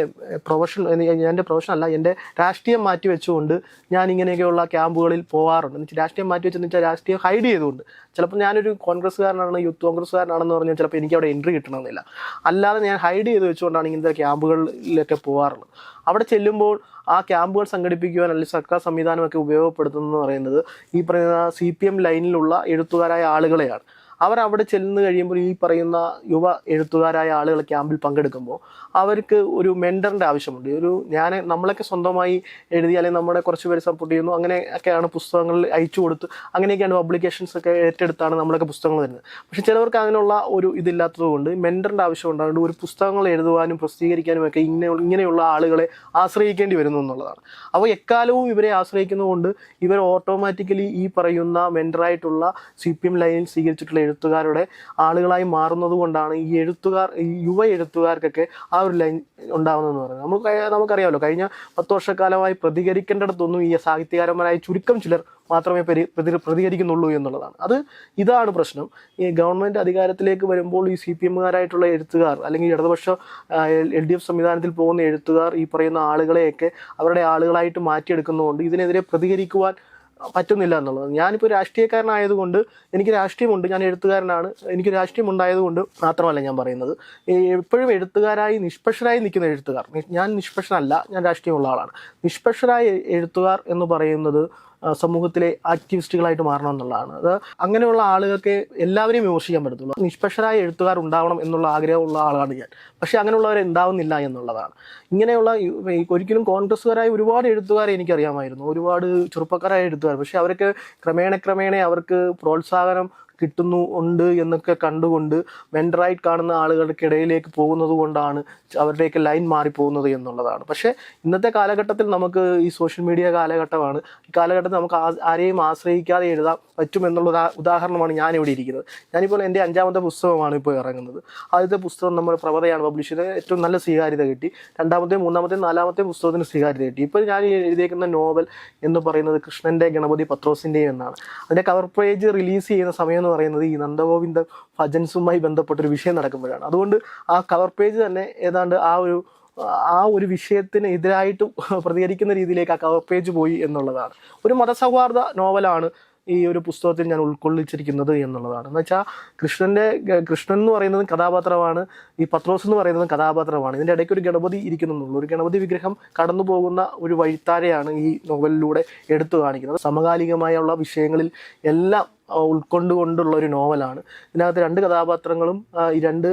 പ്രൊഫഷൻ അല്ല, എൻ്റെ രാഷ്ട്രീയം മാറ്റി വെച്ചുകൊണ്ട് ഞാൻ ഇങ്ങനെയൊക്കെയുള്ള ക്യാമ്പുകളിൽ പോകാറുണ്ട്. രാഷ്ട്രീയം മാറ്റി വെച്ചെന്ന് വെച്ചാൽ രാഷ്ട്രീയം ഹൈഡ് ചെയ്തുകൊണ്ട്. ചിലപ്പോൾ ഞാനൊരു കോൺഗ്രസ്സുകാരനാണ്, യൂത്ത് കോൺഗ്രസ്സുകാരനാണെന്ന് പറഞ്ഞാൽ ചിലപ്പോൾ എനിക്ക് അവിടെ എൻട്രി കിട്ടണമെന്നില്ല. അല്ലാതെ ഞാൻ ഹൈഡ് ചെയ്ത് വെച്ചുകൊണ്ടാണ് ഇങ്ങനത്തെ ക്യാമ്പുകളിലൊക്കെ പോകാറുള്ളത്. അവിടെ ചെല്ലുമ്പോൾ ആ ക്യാമ്പുകൾ സംഘടിപ്പിക്കുവാൻ അല്ലെങ്കിൽ സർക്കാർ സംവിധാനമൊക്കെ ഉപയോഗപ്പെടുത്തുന്നതെന്ന് പറയുന്നത് ഈ പറയുന്ന CPM ലൈനിലുള്ള എഴുത്തുകാരായ ആളുകളെയാണ്. അവർ അവിടെ ചെല്ലുന്നു കഴിയുമ്പോൾ ഈ പറയുന്ന യുവ എഴുത്തുകാരായ ആളുകൾ ക്യാമ്പിൽ പങ്കെടുക്കുമ്പോൾ അവർക്ക് ഒരു മെൻറ്ററിൻ്റെ ആവശ്യമുണ്ട്. നമ്മളൊക്കെ സ്വന്തമായി എഴുതി അല്ലെങ്കിൽ നമ്മളെ കുറച്ച് പേര് സപ്പോർട്ട് ചെയ്യുന്നു, അങ്ങനെയൊക്കെയാണ് പുസ്തകങ്ങൾ അയച്ചു കൊടുത്ത് അങ്ങനെയൊക്കെയാണ് പബ്ലിക്കേഷൻസ് ഒക്കെ ഏറ്റെടുത്താണ് നമ്മളൊക്കെ പുസ്തകങ്ങൾ വരുന്നത്. പക്ഷെ ചിലവർക്ക് അതിനുള്ള ഒരു ഇതില്ലാത്തത് കൊണ്ട് മെൻറ്ററിൻ്റെ ആവശ്യം ഉണ്ടാകുന്നത് ഒരു പുസ്തകങ്ങൾ എഴുതുവാനും പ്രസിദ്ധീകരിക്കാനും ഒക്കെ ഇങ്ങനെയുള്ള ആളുകളെ ആശ്രയിക്കേണ്ടി വരുന്നു എന്നുള്ളതാണ്. അപ്പോൾ എക്കാലവും ഇവരെ ആശ്രയിക്കുന്നതുകൊണ്ട് ഇവർ ഓട്ടോമാറ്റിക്കലി ഈ പറയുന്ന മെൻറ്ററായിട്ടുള്ള CPM ലൈനിൽ സ്വീകരിച്ചിട്ടുള്ള എഴുത്തുകാരുടെ ആളുകളായി മാറുന്നത് കൊണ്ടാണ് ഈ യുവ എഴുത്തുകാർക്കൊക്കെ ആ ഒരു ലൈൻ ഉണ്ടാകുന്നതെന്ന് പറയുന്നത്. നമുക്കറിയാമല്ലോ, കഴിഞ്ഞ 10 വർഷക്കാലമായി പ്രതികരിക്കേണ്ടിടത്തൊന്നും ഈ സാഹിത്യകാരന്മാരായ ചുരുക്കം ചിലർ മാത്രമേ പ്രതികരിക്കുന്നുള്ളൂ എന്നുള്ളതാണ്. ഇതാണ് പ്രശ്നം. ഈ ഗവൺമെൻറ് അധികാരത്തിലേക്ക് വരുമ്പോൾ ഈ CPMകാരായിട്ടുള്ള എഴുത്തുകാർ അല്ലെങ്കിൽ ഇടതുപക്ഷ LDF സംവിധാനത്തിൽ പോകുന്ന എഴുത്തുകാർ ഈ പറയുന്ന ആളുകളെയൊക്കെ അവരുടെ ആളുകളായിട്ട് മാറ്റിയെടുക്കുന്നതുകൊണ്ട് ഇതിനെതിരെ പ്രതികരിക്കുവാൻ പറ്റുന്നില്ല എന്നുള്ളത്. ഞാനിപ്പോൾ രാഷ്ട്രീയക്കാരനായതുകൊണ്ട് എനിക്ക് രാഷ്ട്രീയമുണ്ട്, ഞാൻ എഴുത്തുകാരനാണ്, എനിക്ക് രാഷ്ട്രീയം ഉണ്ടായതുകൊണ്ട് മാത്രമല്ല ഞാൻ പറയുന്നത്. എപ്പോഴും എഴുത്തുകാരായി നിഷ്പക്ഷരായി നിൽക്കുന്ന എഴുത്തുകാർ, ഞാൻ നിഷ്പക്ഷനല്ല, ഞാൻ രാഷ്ട്രീയമുള്ള ആളാണ്. നിഷ്പക്ഷരായ എഴുത്തുകാർ എന്ന് പറയുന്നത് സമൂഹത്തിലെ ആക്ടിവിസ്റ്റുകളായിട്ട് മാറണം എന്നുള്ളതാണ്. അങ്ങനെയുള്ള ആളുകൾക്ക് എല്ലാവരെയും വിമർശിക്കാൻ പറ്റത്തുള്ളൂ. നിഷ്പക്ഷരായ എഴുത്തുകാർ ഉണ്ടാവണം എന്നുള്ള ആഗ്രഹമുള്ള ആളാണ് ഞാൻ. പക്ഷേ അങ്ങനെയുള്ളവരെ ഉണ്ടാവുന്നില്ല എന്നുള്ളതാണ്. ഇങ്ങനെയുള്ള ഒരിക്കലും കോൺഗ്രസ്സുകാരായ ഒരുപാട് എഴുത്തുകാരെ എനിക്കറിയാമായിരുന്നു, ഒരുപാട് ചെറുപ്പക്കാരായ എഴുത്തുകാർ. പക്ഷേ അവർക്ക് ക്രമേണ അവർക്ക് പ്രോത്സാഹനം ഉണ്ട് എന്നൊക്കെ കണ്ടുകൊണ്ട് മെൻറ്ററായിട്ട് കാണുന്ന ആളുകൾക്കിടയിലേക്ക് പോകുന്നത് കൊണ്ടാണ് അവരുടെയൊക്കെ ലൈൻ മാറിപ്പോകുന്നത് എന്നുള്ളതാണ്. പക്ഷേ ഇന്നത്തെ കാലഘട്ടത്തിൽ നമുക്ക് ഈ സോഷ്യൽ മീഡിയ കാലഘട്ടമാണ്. ഈ കാലഘട്ടത്തിൽ നമുക്ക് ആരെയും ആശ്രയിക്കാതെ എഴുതാൻ പറ്റുമെന്നുള്ള ഉദാഹരണമാണ് ഞാനിവിടെ ഇരിക്കുന്നത്. ഞാനിപ്പോൾ എൻ്റെ 5ാമത്തെ പുസ്തകമാണ് ഇപ്പോൾ ഇറങ്ങുന്നത്. ആദ്യത്തെ പുസ്തകം നമ്മുടെ പ്രവതയാണ് പബ്ലിഷ് ചെയ്തത്, ഏറ്റവും നല്ല സ്വീകാര്യത കിട്ടി. 2ാമത്തെയും 3ാമത്തെയും 4ാമത്തെയും പുസ്തകത്തിന് സ്വീകാര്യത കിട്ടി. ഇപ്പോൾ ഞാൻ എഴുതിയേക്കുന്ന നോവൽ എന്ന് പറയുന്നത് കൃഷ്ണൻ്റെ ഗണപതി പത്രോസിൻ്റെയും എന്നാണ്. അതിൻ്റെ കവർ പേജ് റിലീസ് ചെയ്യുന്ന സമയം എന്ന് പറയുന്നത് ഈ നന്ദഗോവിന്ദ ഭജൻസുമായി ബന്ധപ്പെട്ടൊരു വിഷയം നടക്കുമ്പോഴാണ്. അതുകൊണ്ട് ആ കവർ പേജ് തന്നെ ഏതാണ്ട് ആ ഒരു വിഷയത്തിന് എതിരായിട്ട് പ്രതികരിക്കുന്ന രീതിയിലേക്ക് ആ കവർ പേജ് പോയി എന്നുള്ളതാണ്. ഒരു മതസൗഹാർദ്ദ നോവലാണ് ഈ ഒരു പുസ്തകത്തിൽ ഞാൻ ഉൾക്കൊള്ളിച്ചിരിക്കുന്നത് എന്നുള്ളതാണ്. എന്ന് വെച്ചാൽ കൃഷ്ണൻ എന്ന് പറയുന്നത് കഥാപാത്രമാണ്, ഈ പത്രോസ് എന്ന് പറയുന്നത് കഥാപാത്രമാണ്. ഇതിൻ്റെ ഇടയ്ക്ക് ഒരു ഗണപതി ഇരിക്കുന്നുള്ളൂ. ഒരു ഗണപതി വിഗ്രഹം കടന്നു പോകുന്ന ഒരു വഴിത്താരെയാണ് ഈ നോവലിലൂടെ എടുത്തു കാണിക്കുന്നത്. സമകാലികമായുള്ള വിഷയങ്ങളിൽ എല്ലാം ഉൾക്കൊണ്ടുകൊണ്ടുള്ള ഒരു നോവലാണ്. ഇതിനകത്ത് 2 കഥാപാത്രങ്ങളും ഈ 2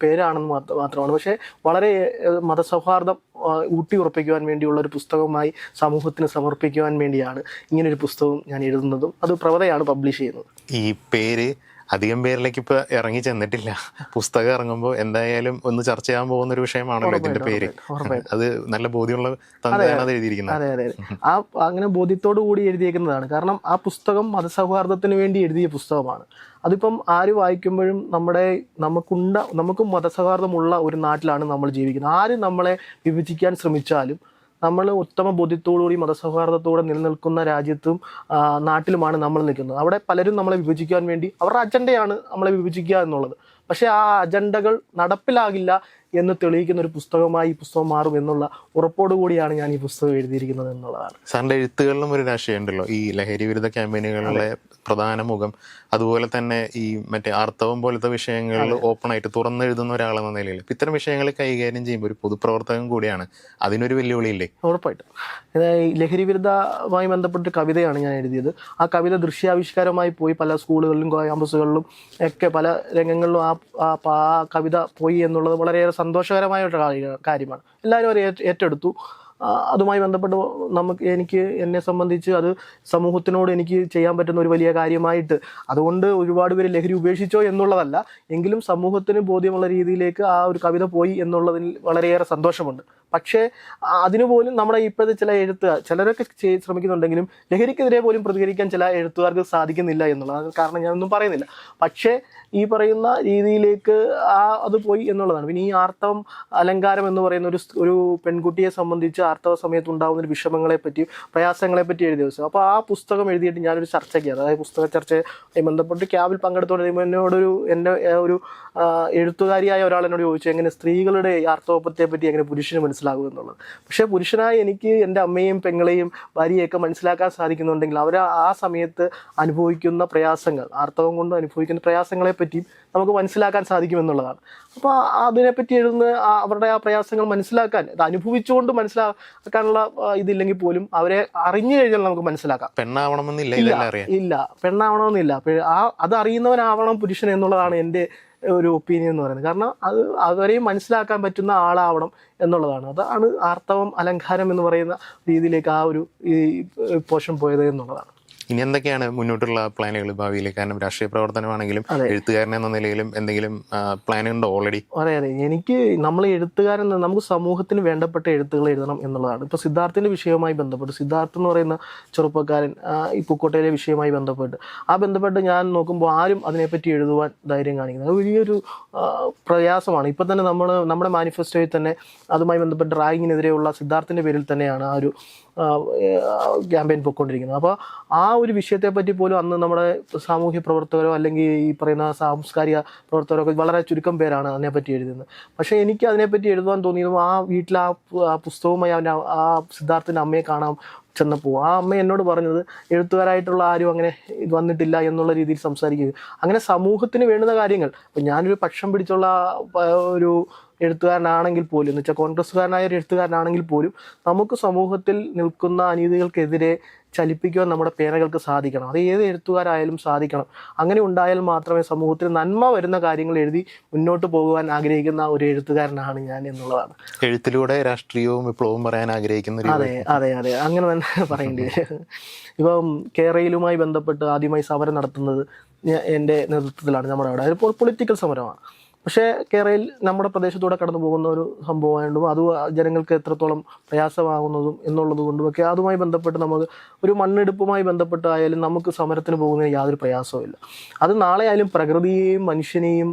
പേരാണെന്ന് മാത്രമാണ്. പക്ഷേ വളരെ മതസൗഹാർദ്ദം ഊട്ടി ഉറപ്പിക്കുവാൻ വേണ്ടിയുള്ള ഒരു പുസ്തകമായി സമൂഹത്തിന് സമർപ്പിക്കുവാൻ വേണ്ടിയാണ് ഇങ്ങനൊരു പുസ്തകം ഞാൻ എഴുതുന്നതും. അത് പ്രവതയാണ് പബ്ലിഷ് ചെയ്യുന്നത്. ഈ പേര് അധികം പേരിലേക്ക് ഇപ്പൊ ഇറങ്ങി ചെന്നിട്ടില്ല. പുസ്തകം ഇറങ്ങുമ്പോൾ എന്തായാലും ഒന്ന് ചർച്ച ചെയ്യാൻ പോകുന്ന ഒരു വിഷയമാണല്ലോ ഇതിന്റെ പേര്. അത് നല്ല ബോധ്യമുള്ള തന്നെയാണ് അത് എഴുതിയിരിക്കുന്നത്. അതെ. അങ്ങനെ ബോധ്യത്തോടു കൂടി എഴുതിയേക്കുന്നതാണ്. കാരണം ആ പുസ്തകം മതസൗഹാർദ്ദത്തിന് വേണ്ടി എഴുതിയ പുസ്തകമാണ്. അതിപ്പം ആര് വായിക്കുമ്പോഴും നമുക്കും മതസൗഹാർദ്ദമുള്ള ഒരു നാട്ടിലാണ് നമ്മൾ ജീവിക്കുന്നത്. ആര് നമ്മളെ വിഭജിക്കാൻ ശ്രമിച്ചാലും നമ്മൾ ഉത്തമ ബോധ്യത്തോടുകൂടി മതസൗഹാർദ്ദത്തോടെ നിലനിൽക്കുന്ന രാജ്യത്തും നാട്ടിലുമാണ് നമ്മൾ നിൽക്കുന്നത്. അവിടെ പലരും നമ്മളെ വിഭജിക്കാൻ വേണ്ടി അവരുടെ അജണ്ടയാണ് നമ്മളെ വിഭജിക്കുക എന്നുള്ളത്. പക്ഷേ ആ അജണ്ടകൾ നടപ്പിലാകില്ല എന്ന് തെളിയിക്കുന്ന ഒരു പുസ്തകമായി ഈ പുസ്തകം മാറും എന്നുള്ള ഉറപ്പോടുകൂടിയാണ് ഞാൻ ഈ പുസ്തകം എഴുതിയിരിക്കുന്നത് എന്നുള്ളതാണ്. സാറിൻ്റെ എഴുത്തുകളിലും ഒരു രാഷ്ട്രീയം ഉണ്ടല്ലോ. ഈ ലഹരി വിരുദ്ധ ക്യാമ്പയിനുകളിലെ പ്രധാന മുഖം, അതുപോലെ തന്നെ ഈ മറ്റേ ആർത്തവം പോലത്തെ വിഷയങ്ങളിൽ ഓപ്പണായിട്ട് തുറന്നെഴുതുന്ന ഒരാളെന്ന നിലയിൽ ഇത്തരം വിഷയങ്ങൾ കൈകാര്യം ചെയ്യുമ്പോൾ ഒരു പൊതുപ്രവർത്തകൻ കൂടിയാണ്, അതിനൊരു വെല്ലുവിളിയില്ലേ? ഉറപ്പായിട്ടും. ലഹരി വിരുദ്ധമായി ബന്ധപ്പെട്ടൊരു കവിതയാണ് ഞാൻ എഴുതിയത്. ആ കവിത ദൃശ്യാവിഷ്കാരമായി പോയി പല സ്കൂളുകളിലും ക്യാമ്പസുകളിലും ഒക്കെ പല രംഗങ്ങളിലും ആ കവിത പോയി എന്നുള്ളത് വളരെയേറെ സന്തോഷകരമായ ഒരു കാര്യമാണ്. എല്ലാവരും അത് ഏറ്റെടുത്തു. അതുമായി ബന്ധപ്പെട്ട് എന്നെ സംബന്ധിച്ച് അത് സമൂഹത്തിനോട് എനിക്ക് ചെയ്യാൻ പറ്റുന്ന ഒരു വലിയ കാര്യമായിട്ട്, അതുകൊണ്ട് ഒരുപാട് പേര് ലഹരി ഉപേക്ഷിച്ചോ എന്നുള്ളതല്ല, എങ്കിലും സമൂഹത്തിന് ബോധ്യമുള്ള രീതിയിലേക്ക് ആ ഒരു കവിത പോയി എന്നുള്ളതിൽ വളരെയേറെ സന്തോഷമുണ്ട്. പക്ഷേ അതിനുപോലും നമ്മുടെ ഇപ്പോഴത്തെ ചില എഴുത്തുകാർ ചിലരൊക്കെ ശ്രമിക്കുന്നുണ്ടെങ്കിലും ലഹരിക്കെതിരെ പോലും പ്രതികരിക്കാൻ ചില എഴുത്തുകാർക്ക് സാധിക്കുന്നില്ല എന്നുള്ളത് കാരണം ഞാനൊന്നും പറയുന്നില്ല. പക്ഷേ ഈ പറയുന്ന രീതിയിലേക്ക് അത് പോയി എന്നുള്ളതാണ്. പിന്നെ ഈ ആർത്തവം അലങ്കാരം എന്ന് പറയുന്ന ഒരു പെൺകുട്ടിയെ സംബന്ധിച്ച് ആർത്തവ സമയത്ത് ഉണ്ടാകുന്ന ഒരു വിഷമങ്ങളെപ്പറ്റി പ്രയാസങ്ങളെപ്പറ്റി എഴുതിയ പുസ്തകം. അപ്പോൾ ആ പുസ്തകം എഴുതിയിട്ട് ഞാനൊരു ചർച്ചയ്ക്ക്, അതായത് പുസ്തക ചർച്ചയുമായി ബന്ധപ്പെട്ട് ക്യാബിൽ പങ്കെടുത്തുകൊണ്ടിരിക്കുമ്പോൾ എൻ്റെ ഒരു എഴുത്തുകാരിയായ ഒരാൾ എന്നോട് ചോദിച്ചു, എങ്ങനെ സ്ത്രീകളുടെ ആർത്തവത്തെ പറ്റി എങ്ങനെ പുരുഷന് മനസ്സിലാക്കും മനസ്സിലാകും എന്നുള്ളത്. പക്ഷേ പുരുഷനായ എനിക്ക് എൻ്റെ അമ്മയെയും പെങ്ങളെയും ഭാര്യയൊക്കെ മനസ്സിലാക്കാൻ സാധിക്കുന്നുണ്ടെങ്കിൽ അവർ ആ സമയത്ത് അനുഭവിക്കുന്ന പ്രയാസങ്ങൾ, ആർത്തവം കൊണ്ട് അനുഭവിക്കുന്ന പ്രയാസങ്ങളെ പറ്റിയും നമുക്ക് മനസ്സിലാക്കാൻ സാധിക്കുമെന്നുള്ളതാണ്. അപ്പോൾ അതിനെപ്പറ്റി എഴുതുന്ന അവരുടെ ആ പ്രയാസങ്ങൾ മനസ്സിലാക്കാൻ, ഇത് അനുഭവിച്ചുകൊണ്ട് മനസ്സിലാക്കാനുള്ള ഇതില്ലെങ്കിൽ പോലും അവരെ അറിഞ്ഞു കഴിഞ്ഞാൽ നമുക്ക് മനസ്സിലാക്കാം. പെണ്ണാവണമെന്നില്ല, ഇല്ല, പെണ്ണാവണമെന്നില്ല. അത് അറിയുന്നവനാവണം പുരുഷൻ എന്നുള്ളതാണ് എൻ്റെ ഒരു ഒപ്പീനിയൻ എന്ന് പറയുന്നത്. കാരണം അത് അവരെയും മനസ്സിലാക്കാൻ പറ്റുന്ന ആളാവണം എന്നുള്ളതാണ്. അതാണ് ആർത്തവം അലങ്കാരം എന്ന് പറയുന്ന രീതിയിലേക്ക് ആ ഒരു ഈ പോഷൻ പോയത് എന്നുള്ളതാണ്. ഇനി എന്തൊക്കെയാണ് മുന്നോട്ടുള്ള പ്ലാനുകൾ ഭാവിയിൽ? കാരണം രാഷ്ട്രീയ പ്രവർത്തനമാണെങ്കിലും എഴുത്തുകാരൻ എന്ന നിലയിലും എന്തെങ്കിലും പ്ലാൻ ഉണ്ടോ ഓൾറെഡി? അതെ, നമ്മൾ നമുക്ക് സമൂഹത്തിന് വേണ്ടപ്പെട്ട എഴുത്തുകൾ എഴുതണം എന്നുള്ളതാണ്. ഇപ്പോൾ സിദ്ധാർത്ഥിൻ്റെ വിഷയവുമായി ബന്ധപ്പെട്ട്, സിദ്ധാർത്ഥ് എന്ന് പറയുന്ന ചെറുപ്പക്കാരൻ ഈ പൂക്കോട്ടയിലെ വിഷയവുമായി ബന്ധപ്പെട്ട് ഞാൻ നോക്കുമ്പോൾ ആരും അതിനെപ്പറ്റി എഴുതുവാൻ ധൈര്യം കാണിക്കുന്നത് അത് വലിയൊരു പ്രയാസമാണ്. ഇപ്പം തന്നെ നമ്മുടെ മാനിഫെസ്റ്റോയിൽ തന്നെ അതുമായി ബന്ധപ്പെട്ട് റാഗിങ്ങിനെതിരെയുള്ള സിദ്ധാർത്ഥിൻ്റെ പേരിൽ തന്നെയാണ് ആ ഒരു ക്യാമ്പയിൻ പൊയ്ക്കൊണ്ടിരിക്കുന്നത്. അപ്പോൾ ആ ഒരു വിഷയത്തെപ്പറ്റി പോലും അന്ന് നമ്മുടെ സാമൂഹ്യ പ്രവർത്തകരോ അല്ലെങ്കിൽ ഈ പറയുന്ന സാംസ്കാരിക പ്രവർത്തകരോ ഒക്കെ വളരെ ചുരുക്കം പേരാണ് അതിനെപ്പറ്റി എഴുതുന്നത്. പക്ഷേ എനിക്ക് അതിനെപ്പറ്റി എഴുതുവാൻ തോന്നിയതും ആ വീട്ടിൽ ആ പുസ്തകവുമായി ആ സിദ്ധാർത്ഥിൻ്റെ അമ്മയെ കാണാൻ ചെന്നപ്പോൾ ആ അമ്മ എന്നോട് പറഞ്ഞത് എഴുത്തുകാരായിട്ടുള്ള ആരും അങ്ങനെ ഇത് വന്നിട്ടില്ല എന്നുള്ള രീതിയിൽ സംസാരിക്കുക. അങ്ങനെ സമൂഹത്തിന് വേണ്ടുന്ന കാര്യങ്ങൾ, ഇപ്പം ഞാനൊരു പക്ഷം പിടിച്ചുള്ള ഒരു എഴുത്തുകാരനാണെങ്കിൽ പോലും, എന്ന് വെച്ചാൽ കോൺഗ്രസ്സുകാരനായ ഒരു എഴുത്തുകാരനാണെങ്കിൽ പോലും നമുക്ക് സമൂഹത്തിൽ നിൽക്കുന്ന അനീതികൾക്കെതിരെ ചലിപ്പിക്കുവാൻ നമ്മുടെ പേനകൾക്ക് സാധിക്കണം. അത് ഏത് എഴുത്തുകാരായാലും സാധിക്കണം. അങ്ങനെ ഉണ്ടായാൽ മാത്രമേ സമൂഹത്തിൽ നന്മ വരുന്ന കാര്യങ്ങൾ എഴുതി മുന്നോട്ട് പോകുവാൻ ആഗ്രഹിക്കുന്ന ഒരു എഴുത്തുകാരനാണ് ഞാൻ എന്നുള്ളതാണ്. എഴുത്തിലൂടെ രാഷ്ട്രീയവും വിപ്ലവവും പറയാൻ ആഗ്രഹിക്കുന്ന അതെ അങ്ങനെ തന്നെ പറയേണ്ടി വരും. ഇപ്പം കേരളയിലുമായി ബന്ധപ്പെട്ട് ആദ്യമായി സമരം നടത്തുന്നത് എൻ്റെ നേതൃത്വത്തിലാണ്. നമ്മുടെ അവിടെ അതിപ്പോൾ പൊളിറ്റിക്കൽ സമരമാണ്. പക്ഷേ കേരളയിൽ നമ്മുടെ പ്രദേശത്തൂടെ കടന്നു പോകുന്ന ഒരു സംഭവമായതുകൊണ്ടും അത് ജനങ്ങൾക്ക് എത്രത്തോളം പ്രയാസമാകുന്നതും എന്നുള്ളത് കൊണ്ടുമൊക്കെ അതുമായി ബന്ധപ്പെട്ട് നമുക്ക് ഒരു മണ്ണെടുപ്പുമായി ബന്ധപ്പെട്ടായാലും നമുക്ക് സമരത്തിന് പോകുന്നതിന് യാതൊരു പ്രയാസവും ഇല്ല. അത് നാളെ ആയാലും പ്രകൃതിയെയും മനുഷ്യനെയും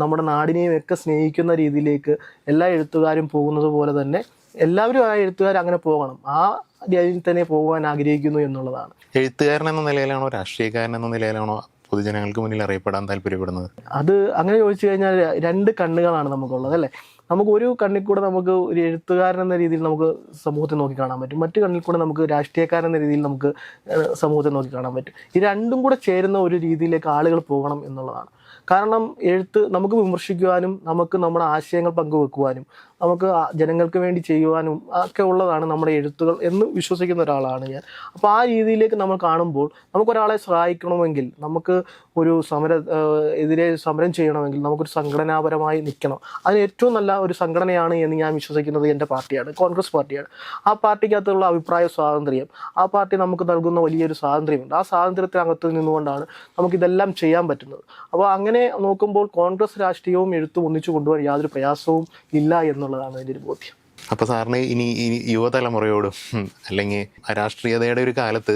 നമ്മുടെ നാടിനെയും ഒക്കെ സ്നേഹിക്കുന്ന രീതിയിലേക്ക് എല്ലാ എഴുത്തുകാരും പോകുന്നത് പോലെ തന്നെ എല്ലാവരും ആ എഴുത്തുകാർ അങ്ങനെ പോകണം. ആ രീതിയിൽ തന്നെ പോകാൻ ആഗ്രഹിക്കുന്നു എന്നുള്ളതാണ്. എഴുത്തുകാരൻ എന്ന നിലയിലാണോ രാഷ്ട്രീയക്കാരൻ എന്ന നിലയിലാണോ പൊതുജനങ്ങൾക്ക് മുന്നിൽ അറിയപ്പെടാൻ താല്പര്യപ്പെടുന്നത്? അത് അങ്ങനെ ചോദിച്ചു കഴിഞ്ഞാൽ രണ്ട് കണ്ണുകളാണ് നമുക്കുള്ളത്, അല്ലേ? നമുക്ക് ഒരു കണ്ണിൽ കൂടെ നമുക്ക് ഒരു എഴുത്തുകാരൻ എന്ന രീതിയിൽ നമുക്ക് സമൂഹത്തെ നോക്കി കാണാൻ പറ്റും, മറ്റു കണ്ണിൽ കൂടെ നമുക്ക് രാഷ്ട്രീയക്കാരൻ എന്ന രീതിയിൽ നമുക്ക് സമൂഹത്തെ നോക്കി കാണാൻ പറ്റും. ഈ രണ്ടും കൂടെ ചേരുന്ന ഒരു രീതിയിലേക്ക് ആളുകൾ പോകണം എന്നുള്ളതാണ്. കാരണം എഴുത്ത് നമുക്ക് വിമർശിക്കുവാനും നമുക്ക് നമ്മുടെ ആശയങ്ങൾ പങ്കുവെക്കുവാനും നമുക്ക് ജനങ്ങൾക്ക് വേണ്ടി ചെയ്യുവാനും ഒക്കെ ഉള്ളതാണ് നമ്മുടെ എഴുത്തുകൾ എന്ന് വിശ്വസിക്കുന്ന ഒരാളാണ് ഞാൻ. അപ്പോൾ ആ രീതിയിലേക്ക് നമ്മൾ കാണുമ്പോൾ നമുക്കൊരാളെ സഹായിക്കണമെങ്കിൽ, നമുക്ക് ഒരു എതിരെ സമരം ചെയ്യണമെങ്കിൽ നമുക്കൊരു സംഘടനാപരമായി നിൽക്കണം. അതിന് ഏറ്റവും നല്ല ഒരു സംഘടനയാണ് എന്ന് ഞാൻ വിശ്വസിക്കുന്നത് എൻ്റെ പാർട്ടിയാണ്, കോൺഗ്രസ് പാർട്ടിയാണ്. ആ പാർട്ടിക്കകത്തുള്ള അഭിപ്രായ സ്വാതന്ത്ര്യം, ആ പാർട്ടി നമുക്ക് നൽകുന്ന വലിയൊരു സ്വാതന്ത്ര്യമുണ്ട്. ആ സ്വാതന്ത്ര്യത്തിനകത്ത് നിന്നുകൊണ്ടാണ് നമുക്കിതെല്ലാം ചെയ്യാൻ പറ്റുന്നത്. അപ്പോൾ അങ്ങനെ നോക്കുമ്പോൾ കോൺഗ്രസ് രാഷ്ട്രീയവും എഴുത്തും ഒന്നിച്ചു കൊണ്ടുപോകാൻ യാതൊരു പ്രയാസവും ഇല്ല എന്നുള്ളതാണ് എൻ്റെ ഒരു ബോധ്യം. അപ്പൊ സാറിന് ഇനി യുവതലമുറയോടും അല്ലെങ്കിൽ രാഷ്ട്രീയതയുടെ ഒരു കാലത്ത്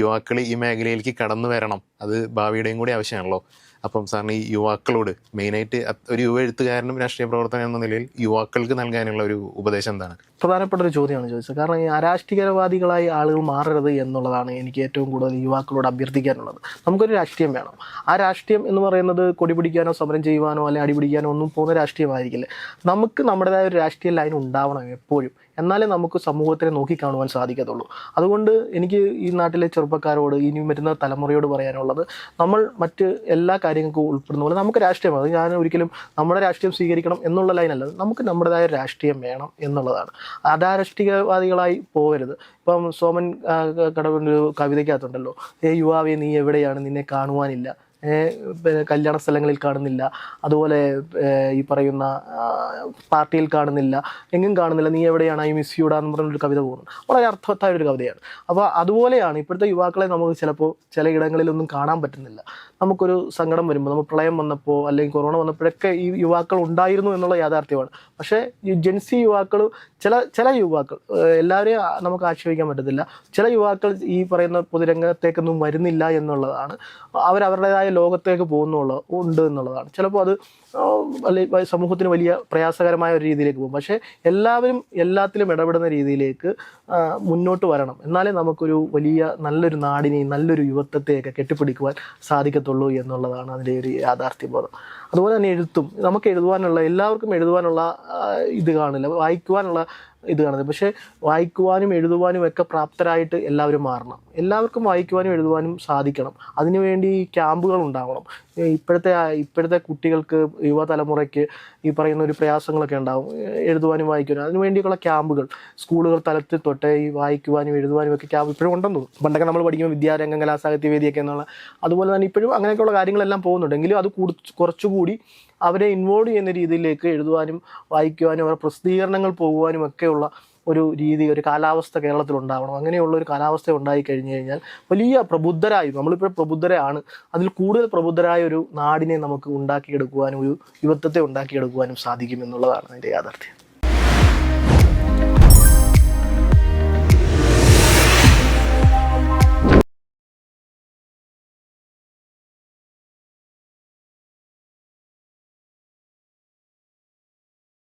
യുവാക്കൾ ഈ മേഖലയിലേക്ക് കടന്നു വരണം, അത് ഭാവിയുടെയും കൂടി ആവശ്യമാണല്ലോ. അപ്പം സാറിന് ഈ യുവാക്കളോട് മെയിനായിട്ട് ഒരു യുവ എഴുത്തുകാരനും രാഷ്ട്രീയ പ്രവർത്തനം എന്ന നിലയിൽ യുവാക്കൾക്ക് നൽകാനുള്ള ഒരു ഉപദേശം എന്താണ്? പ്രധാനപ്പെട്ട ഒരു ചോദ്യമാണ് ചോദിച്ചത്. കാരണം ഈ അരാഷ്ട്രീയവാദികളായി ആളുകൾ മാറരുത് എന്നുള്ളതാണ് എനിക്ക് ഏറ്റവും കൂടുതൽ യുവാക്കളോട് അഭ്യർത്ഥിക്കാനുള്ളത്. നമുക്കൊരു രാഷ്ട്രീയം വേണം. ആ രാഷ്ട്രീയം എന്ന് പറയുന്നത് കൊടി പിടിക്കാനോ സമരം ചെയ്യുവാനോ അല്ലെങ്കിൽ അടിപിടിക്കാനോ ഒന്നും പോകുന്ന രാഷ്ട്രീയമായിരിക്കില്ല. നമുക്ക് നമ്മുടേതായ ഒരു രാഷ്ട്രീയ ലൈൻ ഉണ്ടാവണം എപ്പോഴും. എന്നാലേ നമുക്ക് സമൂഹത്തിനെ നോക്കിക്കാണുവാൻ സാധിക്കത്തുള്ളൂ. അതുകൊണ്ട് എനിക്ക് ഈ നാട്ടിലെ ചെറുപ്പക്കാരോട്, ഇനി വരുന്ന തലമുറയോട് പറയാനുള്ളത്, നമ്മൾ മറ്റ് എല്ലാ കാര്യങ്ങൾക്കും ഉൾപ്പെടുന്ന പോലെ നമുക്ക് രാഷ്ട്രീയം, അത് ഞാൻ ഒരിക്കലും നമ്മുടെ രാഷ്ട്രീയം സ്വീകരിക്കണം എന്നുള്ള ലൈനല്ല, നമുക്ക് നമ്മുടേതായ രാഷ്ട്രീയം വേണം എന്നുള്ളതാണ്. അരാഷ്ട്രീയവാദികളായി പോകരുത്. ഇപ്പം സോമൻ കടവിൻ്റെ ഒരു കവിതയ്ക്കകത്തുണ്ടല്ലോ, യുവാവേ നീ എവിടെയാണ്, നിന്നെ കാണുവാനില്ല, കല്യാണ സ്ഥലങ്ങളിൽ കാണുന്നില്ല, അതുപോലെ ഈ പറയുന്ന പാർട്ടിയിൽ കാണുന്നില്ല, എങ്ങും കാണുന്നില്ല, നീ എവിടെയാണ്, ഐ മിസ് യുടാന്ന് പറഞ്ഞൊരു കവിത പോകുന്നു. വളരെ അർത്ഥവത്തായ ഒരു കവിതയാണ്. അപ്പോൾ അതുപോലെയാണ് ഇപ്പോഴത്തെ യുവാക്കളെ നമുക്ക് ചിലപ്പോൾ ചില ഇടങ്ങളിലൊന്നും കാണാൻ പറ്റുന്നില്ല. നമുക്കൊരു സങ്കടം വരുമ്പോൾ, നമുക്ക് പ്രളയം വന്നപ്പോൾ അല്ലെങ്കിൽ കൊറോണ വന്നപ്പോഴൊക്കെ ഈ യുവാക്കൾ ഉണ്ടായിരുന്നു എന്നുള്ള യാഥാർത്ഥ്യമാണ്. പക്ഷേ ഈ ജെൻസി യുവാക്കൾ, ചില യുവാക്കൾ, എല്ലാവരെയും നമുക്ക് ആക്ഷേപിക്കാൻ പറ്റത്തില്ല, ചില യുവാക്കൾ ഈ പറയുന്ന പൊതുരംഗത്തേക്കൊന്നും വരുന്നില്ല എന്നുള്ളതാണ്. അവരവരുടേതായ ലോകത്തേക്ക് ഉണ്ട് എന്നുള്ളതാണ്. ചിലപ്പോൾ അത് സമൂഹത്തിന് വലിയ പ്രയാസകരമായ ഒരു രീതിയിലേക്ക് പോകും. പക്ഷേ എല്ലാവരും എല്ലാത്തിലും ഇടപെടുന്ന രീതിയിലേക്ക് മുന്നോട്ട് വരണം. എന്നാലേ നമുക്കൊരു വലിയ നല്ലൊരു നാടിനെയും നല്ലൊരു യുവത്വത്തെയൊക്കെ കെട്ടിപ്പിടിക്കുവാൻ സാധിക്കത്തുള്ളൂ എന്നുള്ളതാണ് അതിൻ്റെ ഒരു യാഥാർത്ഥ്യബോധം. അതുപോലെ തന്നെ നമുക്ക് എല്ലാവർക്കും എഴുതുവാനുള്ള ഇത് കാണില്ല, വായിക്കുവാനുള്ള ഇത് കാണുന്നത്. പക്ഷേ വായിക്കുവാനും എഴുതുവാനും ഒക്കെ പ്രാപ്തരായിട്ട് എല്ലാവരും മാറണം. എല്ലാവർക്കും വായിക്കുവാനും എഴുതുവാനും സാധിക്കണം. അതിനുവേണ്ടി ക്യാമ്പുകൾ ഉണ്ടാവണം. ഇപ്പോഴത്തെ കുട്ടികൾക്ക്, യുവതലമുറയ്ക്ക് ഈ പറയുന്ന ഒരു പ്രയാസങ്ങളൊക്കെ ഉണ്ടാവും എഴുതുവാനും വായിക്കുവാനും. അതിനുവേണ്ടിയുള്ള ക്യാമ്പുകൾ സ്കൂളുകൾ തലത്തിൽ തൊട്ടേ ഈ വായിക്കുവാനും എഴുതുവാനും ഒക്കെ ക്യാമ്പ് ഇപ്പോഴും ഉണ്ടെന്ന് തോന്നും. പണ്ടൊക്കെ നമ്മൾ പഠിക്കുമ്പോൾ വിദ്യാരംഗം, കലാസാഹിത്യവേദിയൊക്കെ എന്നുള്ള, അതുപോലെ തന്നെ ഇപ്പോഴും അങ്ങനെയൊക്കെയുള്ള കാര്യങ്ങളെല്ലാം പോകുന്നുണ്ട്. എങ്കിലും അത് കുറച്ചുകൂടി അവരെ ഇൻവോൾവ് ചെയ്യുന്ന രീതിയിലേക്ക് എഴുതുവാനും വായിക്കുവാനും അവരുടെ പ്രസിദ്ധീകരണങ്ങൾ പോകുവാനും ഒക്കെയുള്ള ഒരു രീതി, ഒരു കാലാവസ്ഥ കേരളത്തിലുണ്ടാവണം. അങ്ങനെയുള്ള ഒരു കാലാവസ്ഥ ഉണ്ടായി കഴിഞ്ഞു കഴിഞ്ഞാൽ വലിയ നമ്മളിപ്പോൾ പ്രബുദ്ധരാണ്, അതിൽ കൂടുതൽ പ്രബുദ്ധരായ ഒരു നാടിനെ നമുക്ക് ഉണ്ടാക്കിയെടുക്കുവാനും ഒരു യുവത്വത്തെ ഉണ്ടാക്കിയെടുക്കുവാനും സാധിക്കും എന്നുള്ളതാണ് അതിൻ്റെ യാഥാർത്ഥ്യം.